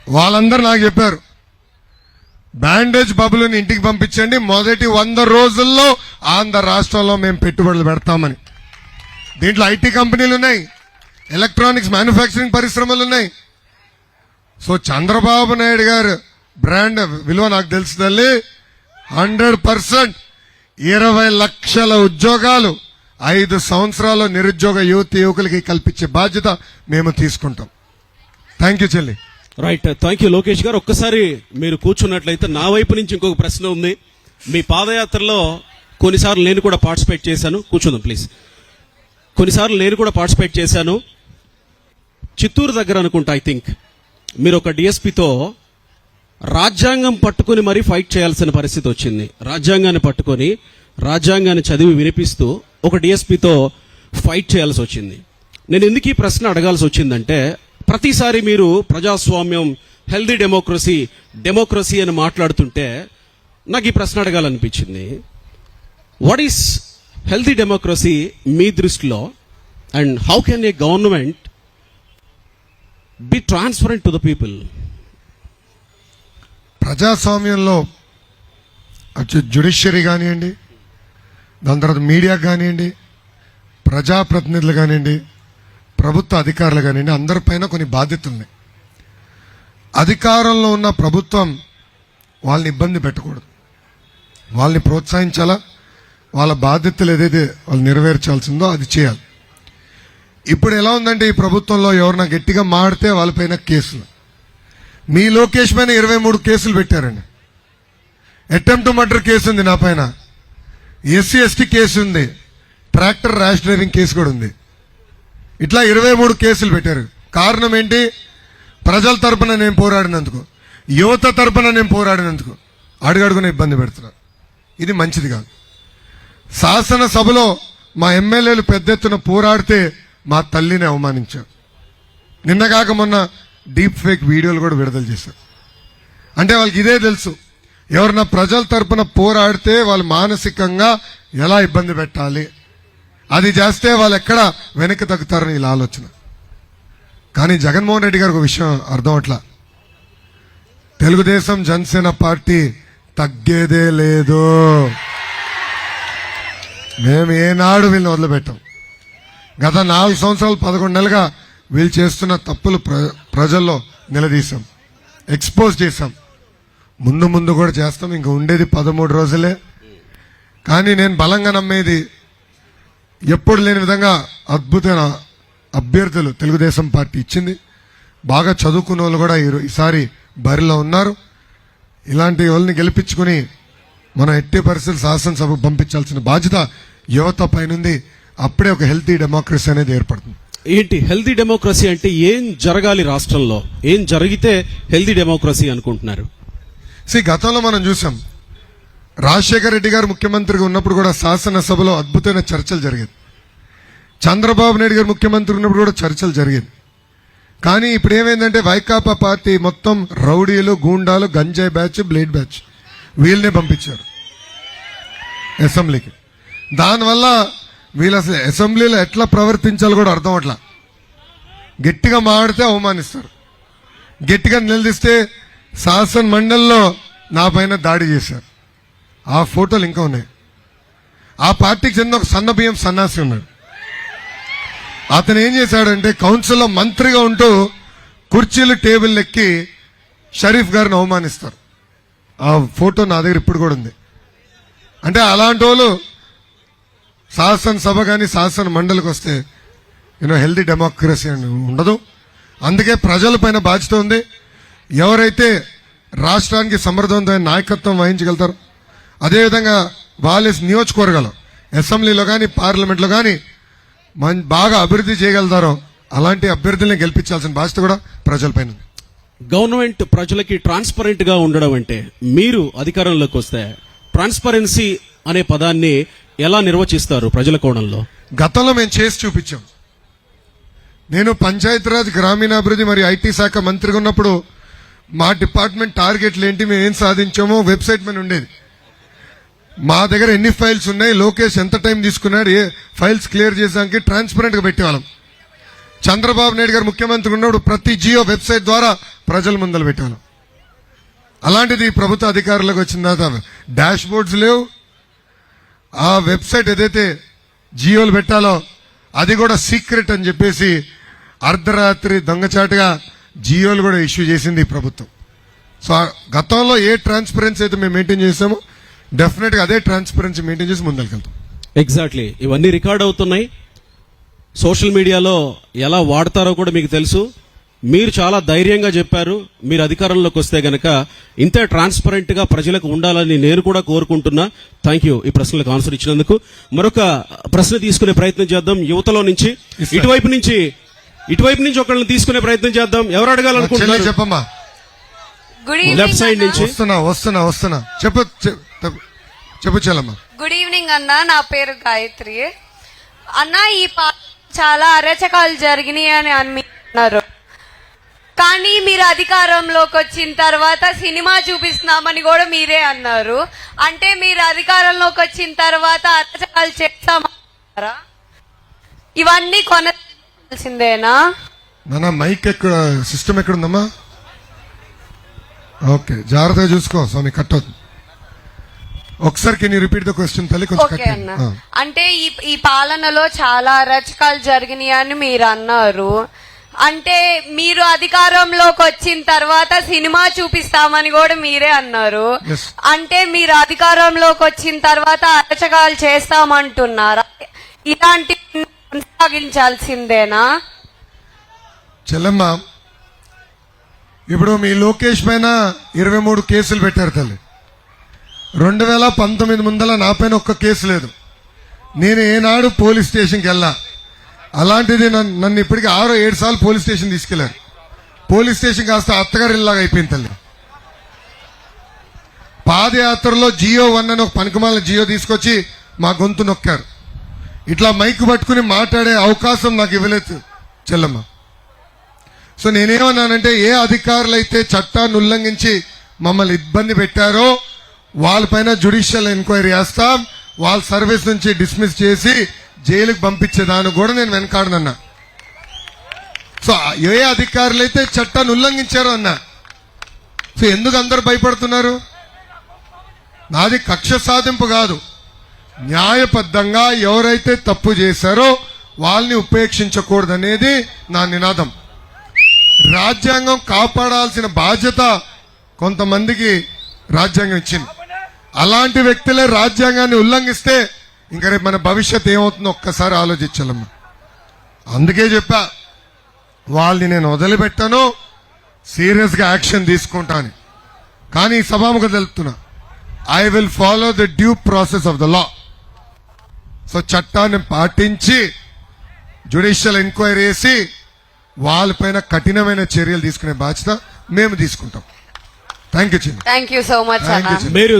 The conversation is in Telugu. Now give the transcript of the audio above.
వాళ్ళందరూ నాకు చెప్పారు, బ్యాండేజ్ బబుల్ని ఇంటికి పంపించండి, మొదటి 100 రోజుల్లో ఆంధ్ర రాష్ట్రంలో మేము పెట్టుబడులు పెడతామని. దీంట్లో ఐటీ కంపెనీలు ఉన్నాయి, ఎలక్ట్రానిక్స్ మ్యానుఫ్యాక్చరింగ్ పరిశ్రమలు ఉన్నాయి. సో చంద్రబాబు నాయుడు గారు బ్రాండ్ విలువ నాకు తెలుసు తల్లి. 100% 20 లక్షల ఉద్యోగాలు 5 సంవత్సరాల్లో నిరుద్యోగ యువకులకి కల్పించే బాధ్యత మేము తీసుకుంటాం. థ్యాంక్ యూ చెల్లి. రైట్, థ్యాంక్ యూ లోకేష్ గారు. ఒక్కసారి మీరు కూర్చున్నట్లయితే నా వైపు నుంచి ఇంకొక ప్రశ్న ఉంది. మీ పాదయాత్రలో కొన్నిసార్లు నేను కూడా పార్టిసిపేట్ చేశాను. కూర్చుందాం ప్లీజ్. కొన్నిసార్లు నేను కూడా పార్టిసిపేట్ చేశాను. చిత్తూరు దగ్గర అనుకుంటా, ఐ థింక్ మీరు ఒక డిఎస్పీతో రాజ్యాంగం పట్టుకుని మరీ ఫైట్ చేయాల్సిన పరిస్థితి వచ్చింది. రాజ్యాంగాన్ని పట్టుకొని రాజ్యాంగాన్ని చదివి వినిపిస్తూ ఒక డిఎస్పీతో ఫైట్ చేయాల్సి వచ్చింది. నేను ఎందుకు ఈ ప్రశ్న అడగాల్సి వచ్చిందంటే, ప్రతిసారి మీరు ప్రజాస్వామ్యం, హెల్దీ డెమోక్రసీ అని మాట్లాడుతుంటే నాకు ఈ ప్రశ్న అడగాలనిపించింది. వాట్ ఈస్ హెల్దీ డెమోక్రసీ మీ దృష్టిలో, and how can A government be transparent to the people? ప్రజాస్వామ్యంలో జ్యుడిషియరీ కానివ్వండి, దాని తర్వాత మీడియా కానివ్వండి, ప్రజాప్రతినిధులు కానివ్వండి, ప్రభుత్వ అధికారులు కానివ్వండి, అందరిపైన కొన్ని బాధ్యతలు ఉన్నాయి. అధికారంలో ఉన్న ప్రభుత్వం వాళ్ళని ఇబ్బంది పెట్టకూడదు, వాళ్ళని ప్రోత్సహించాలా, వాళ్ళ బాధ్యతలు ఏదైతే వాళ్ళు నెరవేర్చాల్సిందో అది చేయాలి. ఇప్పుడు ఎలా ఉందంటే ఈ ప్రభుత్వంలో ఎవరన్నా గట్టిగా మాడితే వాళ్ళపైన కేసులు. మీ లోకేష్ పైన 23 కేసులు పెట్టారండి. అటెంప్ట్ మర్డర్ కేసు ఉంది నా పైన, ఎస్సీ ఎస్టీ కేసు ఉంది, ట్రాక్టర్ ర్యాష్ డ్రైవింగ్ కేసు కూడా ఉంది. ఇట్లా 23 కేసులు పెట్టారు. కారణం ఏంటి? ప్రజల తరపున నేను పోరాడినందుకు, యువత తరపున నేను పోరాడినందుకు అడుగడుగున ఇబ్బంది పెడుతున్నారు. ఇది మంచిది కాదు. శాసనసభలో మా ఎమ్మెల్యేలు పెద్ద ఎత్తున పోరాడితే మా తల్లిని అవమానించారు. నిన్నగాక మొన్న డీప్ ఫేక్ వీడియోలు కూడా విడుదల చేశారు. అంటే వాళ్ళకి ఇదే తెలుసు, ఎవరన్నా ప్రజల తరపున పోరాడితే వాళ్ళు మానసికంగా ఎలా ఇబ్బంది పెట్టాలి, అది చేస్తే వాళ్ళు ఎక్కడ వెనక్కి తగ్గుతారని ఇలా ఆలోచన. కానీ జగన్మోహన్ రెడ్డి గారికి ఒక విషయం అర్థం అట్లా, తెలుగుదేశం జనసేన పార్టీ తగ్గేదే లేదు. మేము ఏనాడు వీళ్ళని వదిలిపెట్టాం. గత 4 సంవత్సరాలు 11 నెలలుగా వీళ్ళు చేస్తున్న తప్పులు ప్రజల్లో నిలదీశాం, ఎక్స్పోజ్ చేశాం. ముందు కూడా చేస్తాం. ఇంక ఉండేది 13 రోజులే. కానీ నేను బలంగా నమ్మేది, ఎప్పుడు లేని విధంగా అద్భుతమైన అభ్యర్థులు తెలుగుదేశం పార్టీ ఇచ్చింది. బాగా చదువుకున్న వాళ్ళు కూడా ఈసారి బరిలో ఉన్నారు. ఇలాంటి వాళ్ళని గెలిపించుకుని మనం ఎట్టి పరిస్థితులు శాసనసభకు పంపించాల్సిన బాధ్యత యువత పైనుంది. అప్పుడే ఒక హెల్తీ డెమోక్రసీ అనేది ఏర్పడుతుంది. ఏంటి హెల్దీ డెమోక్రసీ అంటే? ఏం జరగాలి రాష్ట్రంలో? ఏం జరిగితే హెల్దీ డెమోక్రసీ అనుకుంటున్నారు? గతంలో మనం చూసాం, రాజశేఖర రెడ్డి గారు ముఖ్యమంత్రిగా ఉన్నప్పుడు కూడా శాసనసభలో అద్భుతమైన చర్చలు జరిగేది. చంద్రబాబు నాయుడు గారు ముఖ్యమంత్రి ఉన్నప్పుడు కూడా చర్చలు జరిగేది. కానీ ఇప్పుడు ఏమైందంటే వైకాపా పార్టీ మొత్తం రౌడీలు, గూండాలు, గంజాయి బ్యాచ్, బ్లేడ్ బ్యాచ్ వీళ్ళనే పంపించారు అసెంబ్లీకి. దానివల్ల వీళ్ళు అసలు అసెంబ్లీలో ఎట్లా ప్రవర్తించాలో కూడా అర్థం అట్లా. గట్టిగా మాడితే అవమానిస్తారు, గట్టిగా నిలదీస్తే శాసన మండలిలో నా పైన దాడి చేశారు. ఆ ఫోటోలు ఇంకా ఉన్నాయి. ఆ పార్టీకి చెందిన ఒక సన్న బియ్యం సన్నాసి ఉన్నాడు. అతను ఏం చేశాడంటే కౌన్సిల్లో మంత్రిగా ఉంటూ కుర్చీలు టేబుల్ ఎక్కి షరీఫ్ గారిని అవమానిస్తారు. ఆ ఫోటో నా దగ్గర ఇప్పుడు కూడా ఉంది. అంటే అలాంటి వాళ్ళు శాసనసభ కానీ శాసన మండలికి వస్తే హెల్దీ డెమోక్రసీ అని ఉండదు. అందుకే ప్రజల పైన బాధ్యత ఉంది. ఎవరైతే రాష్ట్రానికి సమర్థవంతమైన నాయకత్వం వహించగలుగుతారో, అదేవిధంగా వాళ్ళ నియోజకవర్గాలు అసెంబ్లీలో కానీ పార్లమెంట్లో కానీ బాగా అభివృద్ధి చేయగలుగుతారో అలాంటి అభ్యర్థుల్ని గెలిపించాల్సిన బాధ్యత కూడా ప్రజలపైన ఉంది. గవర్నమెంట్ ప్రజలకి ట్రాన్స్పరెంట్ గా ఉండడం అంటే, మీరు అధికారంలోకి వస్తే ట్రాన్స్పరెన్సీ అనే పదాన్ని ఎలా నిర్వచిస్తారు ప్రజల కోణంలో? గతంలో మేము చేసి చూపించాం. నేను పంచాయతీరాజ్, గ్రామీణాభివృద్ధి మరియు ఐటీ శాఖ మంత్రిగా ఉన్నప్పుడు మా డిపార్ట్మెంట్ టార్గెట్లు ఏంటి, మేము ఏం సాధించామో వెబ్సైట్ మీద ఉండేది. మా దగ్గర ఎన్ని ఫైల్స్ ఉన్నాయి, లోకేష్ ఎంత టైం తీసుకున్నాడు, ఏ ఫైల్స్ క్లియర్ చేసానికి ట్రాన్స్పరెంట్ గా పెట్టేవాళ్ళం. చంద్రబాబు నాయుడు గారు ముఖ్యమంత్రి ఉన్నప్పుడు ప్రతి జియో వెబ్సైట్ ద్వారా ప్రజల ముందలు పెట్టాను. అలాంటిది ఈ ప్రభుత్వ అధికారులకు వచ్చిన తర్వాత డాష్ బోర్డ్స్ లేవు. ఆ వెబ్సైట్ ఏదైతే జియోలు పెట్టాలో అది కూడా సీక్రెట్ అని చెప్పేసి అర్ధరాత్రి దొంగచాటుగా జియోలు కూడా ఇష్యూ చేసింది ఈ ప్రభుత్వం. సో గతంలో ఏ ట్రాన్స్పరెన్సీ అయితే మేము మెయింటైన్ చేసామో డెఫినెట్ గా అదే ట్రాన్స్పరెన్సీ మెయింటైన్ చేసి ముందరికెళ్తాం. ఎగ్జాక్ట్లీ, ఇవన్నీ రికార్డ్ అవుతున్నాయి. సోషల్ మీడియాలో ఎలా వాడతారో కూడా మీకు తెలుసు. మీరు చాలా ధైర్యంగా చెప్పారు, మీరు అధికారంలోకి వస్తే గనక ఇంతే ట్రాన్స్పరెంట్ గా ప్రజలకు ఉండాలని నేను కూడా కోరుకుంటున్నా. థ్యాంక్ యూ ఈ ప్రశ్నలకు ఆన్సర్ ఇచ్చినందుకు. మరొక ప్రశ్న తీసుకునే ప్రయత్నం చేద్దాం యువతలో నుంచి. ఇటువైపు నుంచి ఒకళ్ళని తీసుకునే ప్రయత్నం చేద్దాం. ఎవరు అడగాలనుకుంటున్నారు? చెప్పమ్మా. గుడ్ లెఫ్ట్ సైడ్ ఈవినింగ్ నుంచి. వస్తున్నా చెప్పు చెల్లమ్మా. గుడ్ ఈవినింగ్ అన్న, నా పేరు గాయత్రి. అన్న, ఈ చాలా అరాచకాలు జరిగినాయి అని అన్నారు, కానీ మీరు అధికారంలోకి వచ్చిన తర్వాత సినిమా చూపిస్తున్నామని కూడా మీరే అన్నారు. అంటే మీరు అధికారంలోకి వచ్చిన తర్వాత అరాచకాలు చేస్తామన్నారా? ఇవన్నీ కొనసాగాల్సిందేనా? నాన్న మైక్ ఎక్కడ, సిస్టమ్ ఎక్కడుందమ్మా? ఓకే, జాగ్రత్తగా చూసుకో స్వామి, కట్ అవుతుంది. ఒకసారి can you repeat the question తల్లి? కొంచెం ఓకే కట్ అన్న. అయ్యింది. అంటే ఈ పాలనలో చాలా అరాచకాలు జరిగినాయి అని మీరు అన్నారు. అంటే మీరు అధికారంలోకి వచ్చిన తర్వాత సినిమా చూపిస్తామని కూడా మీరే అన్నారు. Yes. అంటే మీరు అధికారంలోకి వచ్చిన తర్వాత అరాచకాలు చేస్తామంటున్నారా? ఇలాంటి కొనసాగించాల్సిందేనా? చెల్లమ్మ, ఇప్పుడు మీ లోకేష్ పైన 23 కేసులు పెట్టారు తల్లి. 2019 ముందల నా పైన ఒక్క కేసు లేదు. నేను ఏనాడు పోలీస్ స్టేషన్కి వెళ్ళా. అలాంటిది నన్ను ఇప్పటికి 6-7 సార్లు పోలీస్ స్టేషన్ తీసుకెళ్లారు. పోలీస్ స్టేషన్ కాస్త అత్తగారి ఇల్లాగా అయిపోయింది తల్లి. పాదయాత్రలో జియో 1 అని ఒక పనికిమాల జియో తీసుకొచ్చి మా గొంతు నొక్కారు. ఇట్లా మైక్ పట్టుకుని మాట్లాడే అవకాశం నాకు ఇవ్వలేదు చెల్లమ్మ. సో నేనేమన్నానంటే, ఏ అధికారులు అయితే చట్టాన్ని ఉల్లంఘించి మమ్మల్ని ఇబ్బంది పెట్టారో వాళ్ళపైన జ్యుడిషియల్ ఎంక్వైరీ చేస్తాం, వాళ్ళ సర్వీస్ నుంచి డిస్మిస్ చేసి జైలుకి పంపించేదాన్ని కూడా నేను వెనకాడనన్నా. సో ఏ అధికారులు అయితే చట్టాన్ని ఉల్లంఘించారో అన్నా. సో ఎందుకు అందరు భయపడుతున్నారు? నాది కక్ష సాధింపు కాదు. న్యాయబద్ధంగా ఎవరైతే తప్పు చేశారో వాళ్ళని ఉపేక్షించకూడదనేది నా నినాదం. రాజ్యాంగం కాపాడాల్సిన బాధ్యత కొంతమందికి రాజ్యాంగం ఇచ్చింది. అలాంటి వ్యక్తులే రాజ్యాంగాన్ని ఉల్లంఘిస్తే ఇంకా రేపు మన భవిష్యత్ ఏమవుతుందో ఒక్కసారి ఆలోచించాలమ్మా. అందుకే చెప్పా, వాళ్ళని నేను వదిలిపెట్టాను, సీరియస్ గా యాక్షన్ తీసుకుంటాను. కానీ సభాముఖం తెలుపుతున్నా, I will follow the due process of the law. So చట్టాన్ని పాటించి జ్యుడిషియల్ ఎంక్వైరీ చేసి వాళ్ళపైన కఠినమైన చర్యలు తీసుకునే బాధ్యత మేము తీసుకుంటాం. థ్యాంక్ యూ చిన్న. Thank you so much Thank you, అన్న. Chinna. మీరు